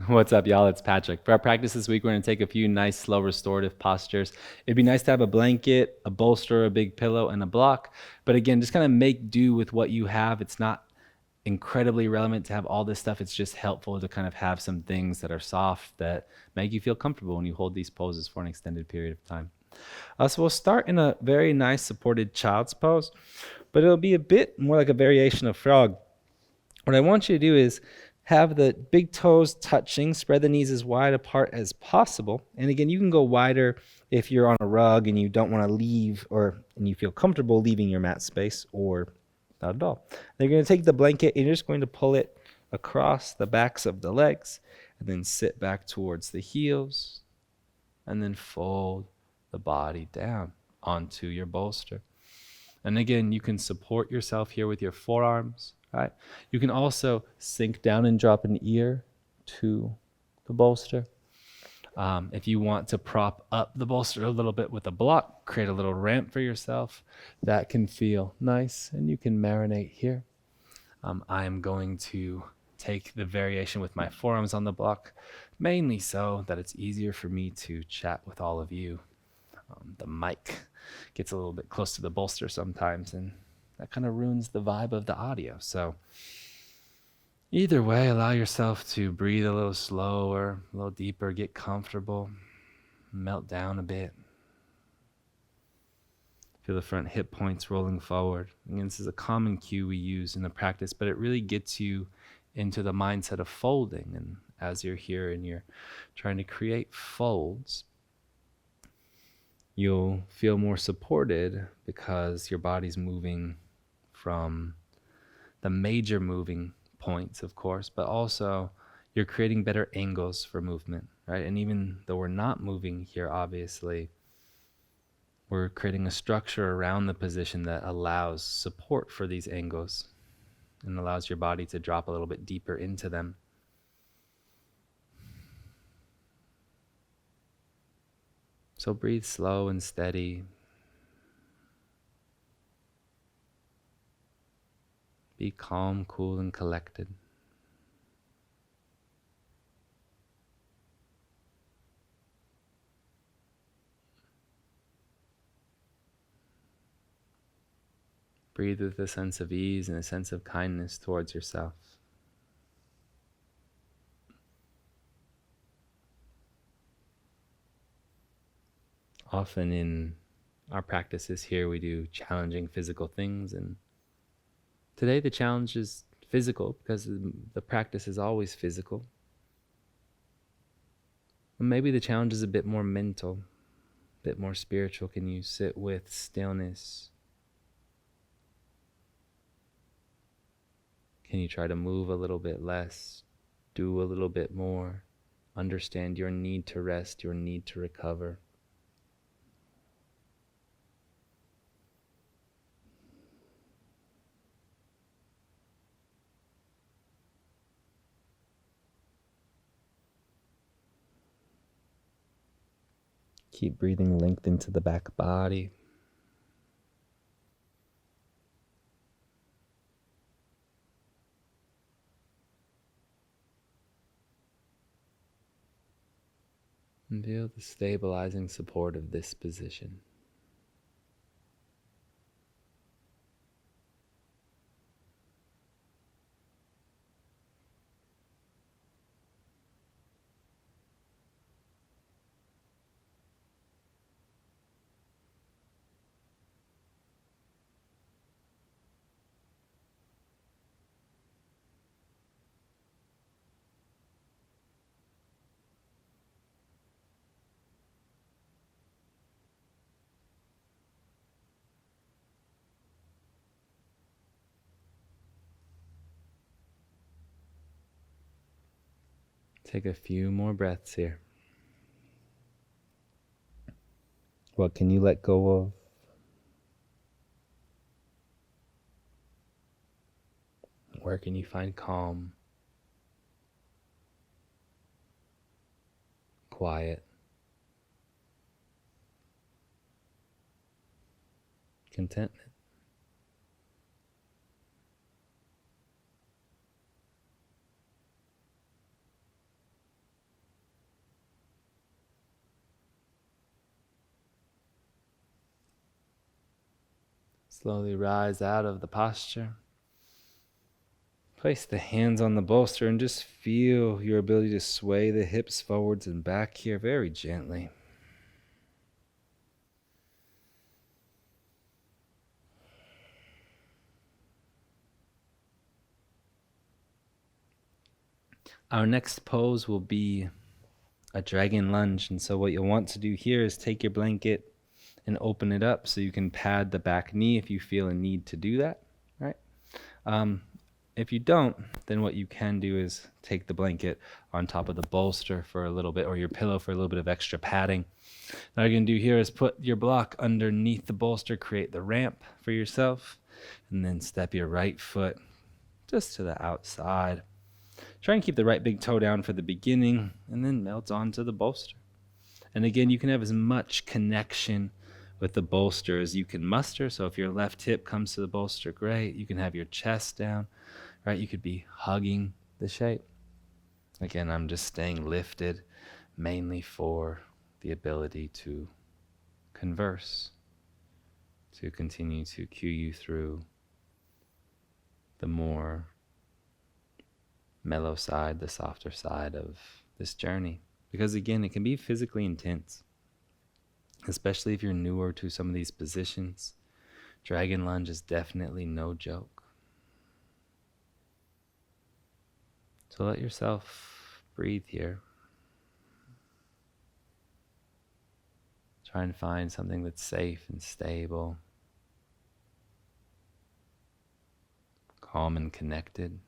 What's up, y'all? It's Patrick. For our practice this week, we're going to take a few nice, slow, restorative postures. It'd be nice to have a blanket, a bolster, a big pillow, and a block. But again, just kind of make do with what you have. It's not incredibly relevant to have all this stuff. It's just helpful to kind of have some things that are soft that make you feel comfortable when you hold these poses for an extended period of time. So we'll start in a very nice supported child's pose, but it'll be a bit more like a variation of frog. What I want you to do is have the big toes touching, spread the knees as wide apart as possible. And again, you can go wider if you're on a rug and you don't want to leave and you feel comfortable leaving your mat space, or not at all. Then you're going to take the blanket and you're just going to pull it across the backs of the legs and then sit back towards the heels and then fold the body down onto your bolster. And again, you can support yourself here with your forearms, right? You can also sink down and drop an ear to the bolster. If you want to prop up the bolster a little bit with a block, create a little ramp for yourself, that can feel nice, and you can marinate here. I am going to take the variation with my forearms on the block, mainly so that it's easier for me to chat with all of you. The mic gets a little bit close to the bolster sometimes, and that kind of ruins the vibe of the audio. So either way, allow yourself to breathe a little slower, a little deeper, get comfortable, melt down a bit. Feel the front hip points rolling forward. Again, this is a common cue we use in the practice, but it really gets you into the mindset of folding. And as you're here and you're trying to create folds, you'll feel more supported because your body's moving from the major moving points, of course, but also you're creating better angles for movement, right? And even though we're not moving here, obviously, we're creating a structure around the position that allows support for these angles and allows your body to drop a little bit deeper into them. So breathe slow and steady. Be calm, cool, and collected. Breathe with a sense of ease and a sense of kindness towards yourself. Often in our practices here, we do challenging physical things, and today the challenge is physical because the practice is always physical. And maybe the challenge is a bit more mental, a bit more spiritual. Can you sit with stillness? Can you try to move a little bit less, do a little bit more, understand your need to rest, your need to recover? Keep breathing length into the back body. And feel the stabilizing support of this position. Take a few more breaths here. What can you let go of? Where can you find calm, quiet, contentment? Slowly rise out of the posture. Place the hands on the bolster and just feel your ability to sway the hips forwards and back here very gently. Our next pose will be a dragon lunge. And so what you'll want to do here is take your blanket and open it up so you can pad the back knee if you feel a need to do that, right? If you don't, then what you can do is take the blanket on top of the bolster for a little bit, or your pillow for a little bit of extra padding. Now what you're going to do here is put your block underneath the bolster, create the ramp for yourself, and then step your right foot just to the outside. Try and keep the right big toe down for the beginning, and then melt onto the bolster. And again, you can have as much connection with the bolster as you can muster. So if your left hip comes to the bolster, great. You can have your chest down, right? You could be hugging the shape. Again, I'm just staying lifted mainly for the ability to converse, to continue to cue you through the more mellow side, the softer side of this journey. Because again, it can be physically intense, especially if you're newer to some of these positions. Dragon lunge is definitely no joke. So let yourself breathe here. Try and find something that's safe and stable, calm and connected.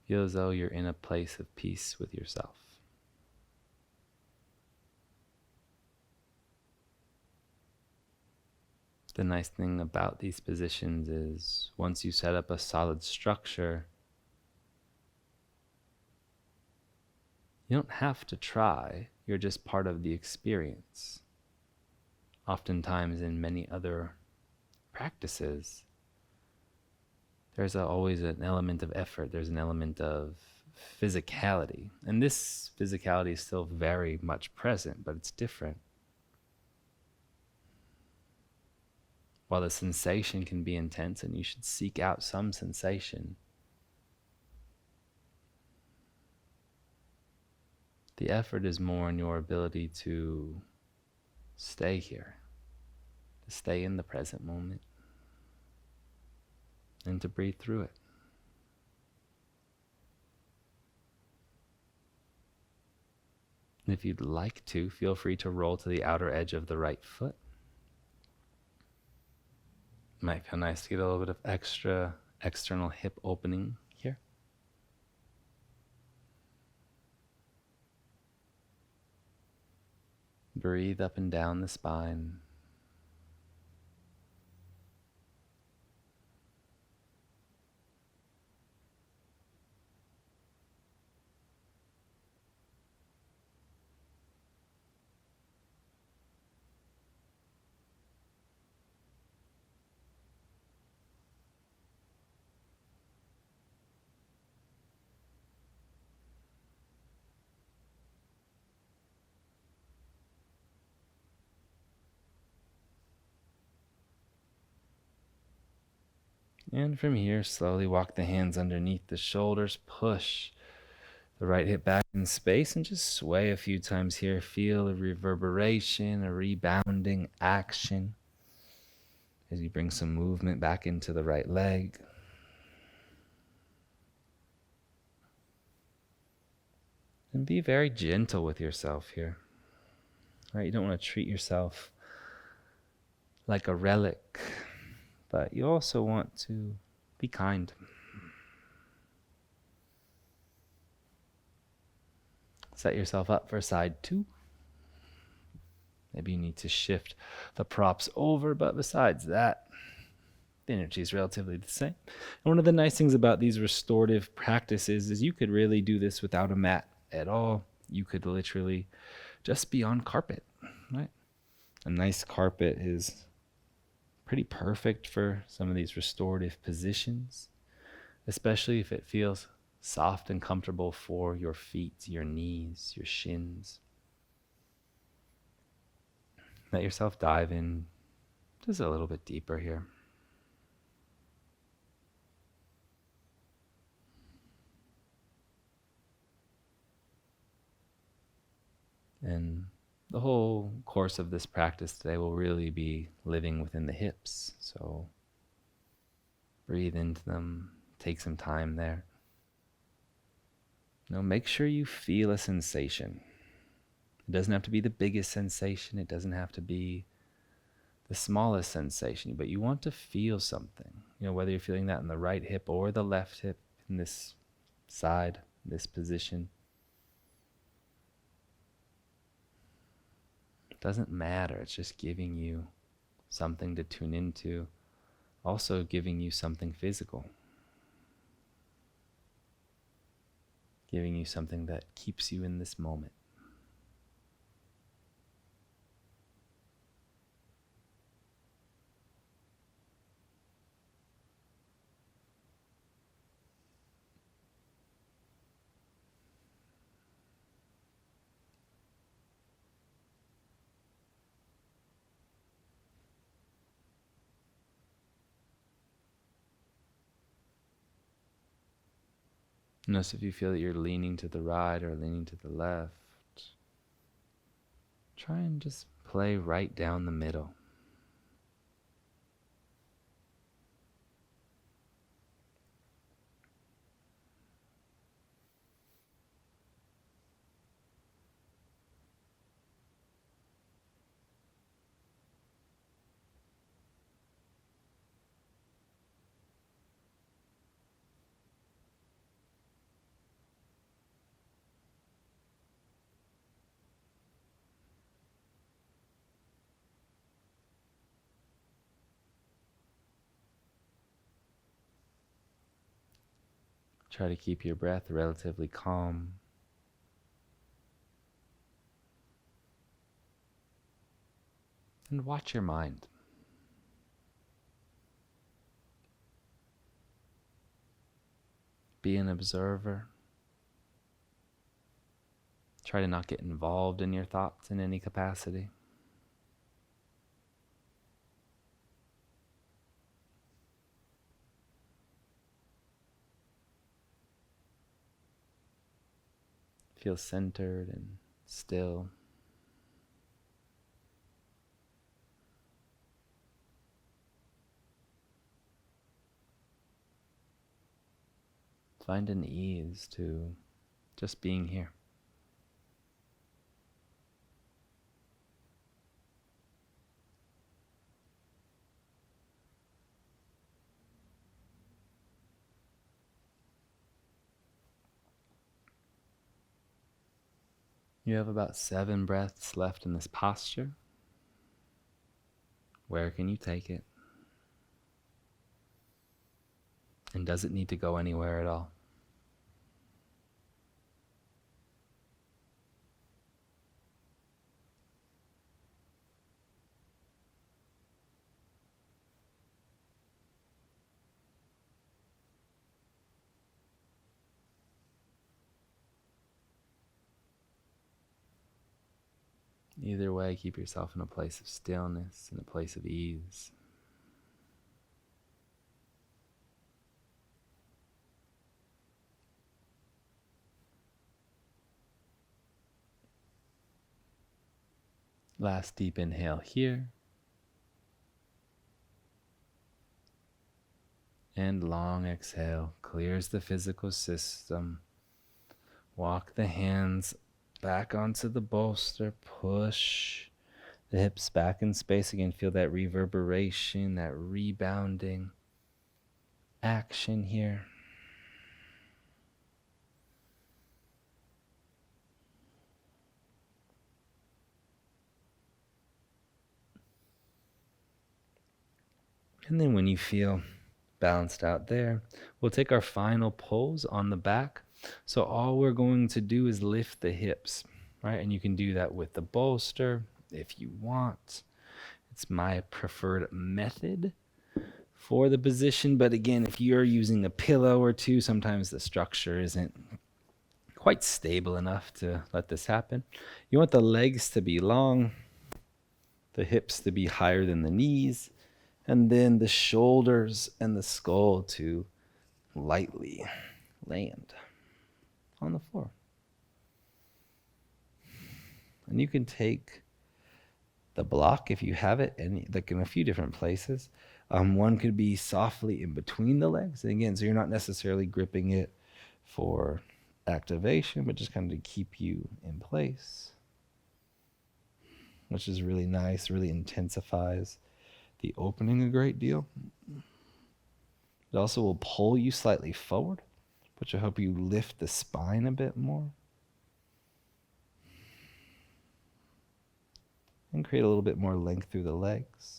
Feel as though you're in a place of peace with yourself. The nice thing about these positions is once you set up a solid structure, you don't have to try. You're just part of the experience. Oftentimes in many other practices, there's always an element of effort. There's an element of physicality. And this physicality is still very much present, but it's different. While the sensation can be intense, and you should seek out some sensation, the effort is more in your ability to stay here, to stay in the present moment, and to breathe through it. And if you'd like to, feel free to roll to the outer edge of the right foot. Might feel nice to get a little bit of extra external hip opening here. Breathe up and down the spine. And from here, slowly walk the hands underneath the shoulders, push the right hip back in space, and just sway a few times here. Feel a reverberation, a rebounding action as you bring some movement back into the right leg. And be very gentle with yourself here. Right? You don't want to treat yourself like a relic, but you also want to be kind. Set yourself up for side 2. Maybe you need to shift the props over, but besides that, the energy is relatively the same. And one of the nice things about these restorative practices is you could really do this without a mat at all. You could literally just be on carpet, right? A nice carpet is pretty perfect for some of these restorative positions, especially if it feels soft and comfortable for your feet, your knees, your shins. Let yourself dive in just a little bit deeper here. And the whole course of this practice today will really be living within the hips. So breathe into them, take some time there. Now make sure you feel a sensation. It doesn't have to be the biggest sensation. It doesn't have to be the smallest sensation, but you want to feel something. Whether you're feeling that in the right hip or the left hip, in this side, this position. It doesn't matter. It's just giving you something to tune into, also giving you something physical, giving you something that keeps you in this moment. Notice if you feel that you're leaning to the right or leaning to the left. Try and just play right down the middle. Try to keep your breath relatively calm. And watch your mind. Be an observer. Try to not get involved in your thoughts in any capacity. Feel centered and still. Find an ease to just being here. You have about 7 breaths left in this posture. Where can you take it? And does it need to go anywhere at all? Either way, keep yourself in a place of stillness, in a place of ease. Last deep inhale here. And long exhale clears the physical system. Walk the hands back onto the bolster. Push the hips back in space again. Feel that reverberation, that rebounding action here. And then when you feel balanced out there, we'll take our final pose on the back. So all we're going to do is lift the hips, right? And you can do that with the bolster if you want. It's my preferred method for the position. But again, if you're using a pillow or two, sometimes the structure isn't quite stable enough to let this happen. You want the legs to be long, the hips to be higher than the knees, and then the shoulders and the skull to lightly land on the floor. And you can take the block if you have it, and like in a few different places. One could be softly in between the legs. And again, so you're not necessarily gripping it for activation, but just kind of to keep you in place, which is really nice, really intensifies the opening a great deal. It also will pull you slightly forward, which will help you lift the spine a bit more and create a little bit more length through the legs.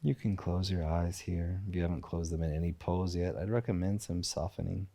You can close your eyes here. If you haven't closed them in any pose yet, I'd recommend some softening.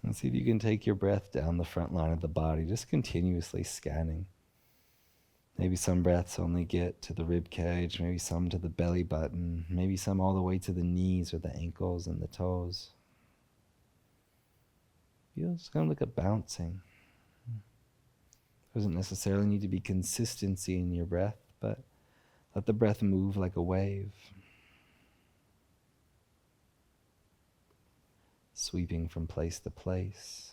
And see if you can take your breath down the front line of the body, just continuously scanning. Maybe some breaths only get to the rib cage, maybe some to the belly button, maybe some all the way to the knees or the ankles and the toes. Feels kind of like a bouncing. Doesn't necessarily need to be consistency in your breath, but let the breath move like a wave, sweeping from place to place.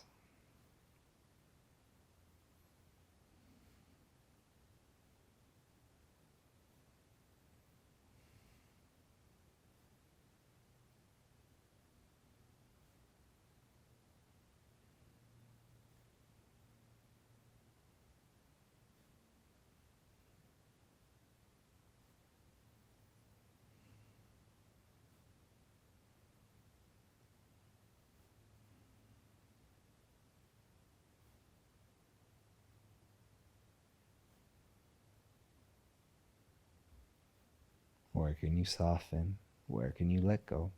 Where can you soften? Where can you let go?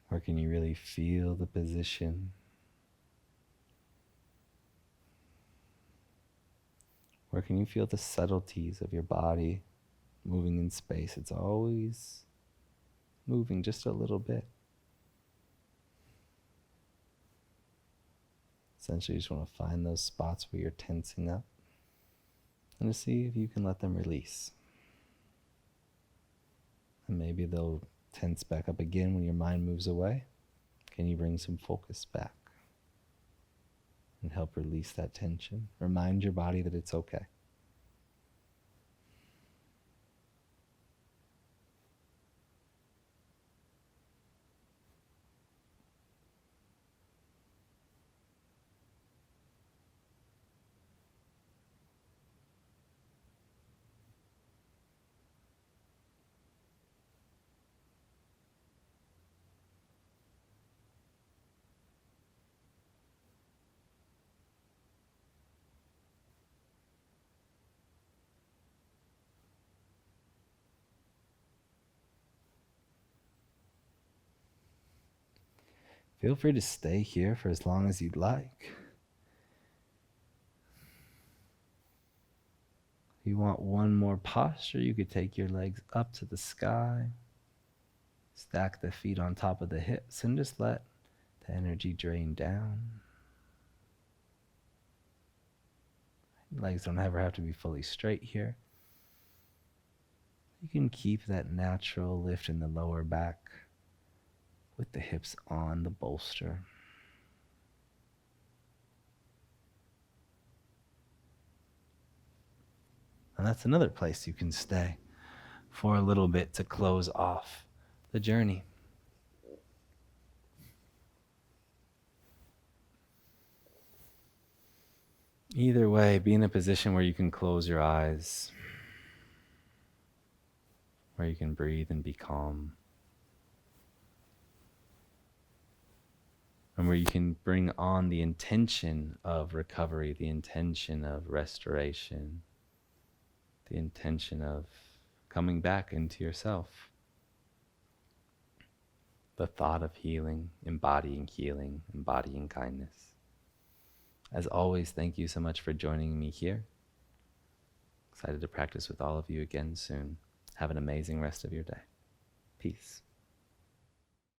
Where can you really feel the position? Where can you feel the subtleties of your body moving in space? It's always moving just a little bit. Essentially, you just want to find those spots where you're tensing up and to see if you can let them release. And maybe they'll tense back up again when your mind moves away. Can you bring some focus back and help release that tension? Remind your body that it's okay. Feel free to stay here for as long as you'd like. If you want one more posture, you could take your legs up to the sky, stack the feet on top of the hips, and just let the energy drain down. Legs don't ever have to be fully straight here. You can keep that natural lift in the lower back with the hips on the bolster. And that's another place you can stay for a little bit to close off the journey. Either way, be in a position where you can close your eyes, where you can breathe and be calm, and where you can bring on the intention of recovery, the intention of restoration, the intention of coming back into yourself. The thought of healing, embodying kindness. As always, thank you so much for joining me here. Excited to practice with all of you again soon. Have an amazing rest of your day. Peace.